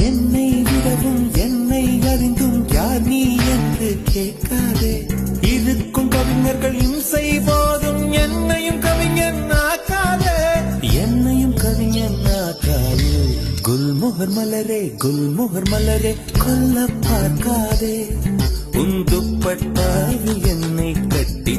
என்னை விடவும் என்னை அறிந்தும் யார் நீ என்று கேட்காதே. இருக்கும் கவிஞர்கள் இம்சை போதும் என்னையும் கவிஞன் ஆக்காதே, என்னையும் கவிஞன் ஆக்காதே. குல்மோகர் மலரே குல்மோகர் மலரே கொல்ல பார்க்காதே. உன் துப்பட்டாவில் என்னை கட்டி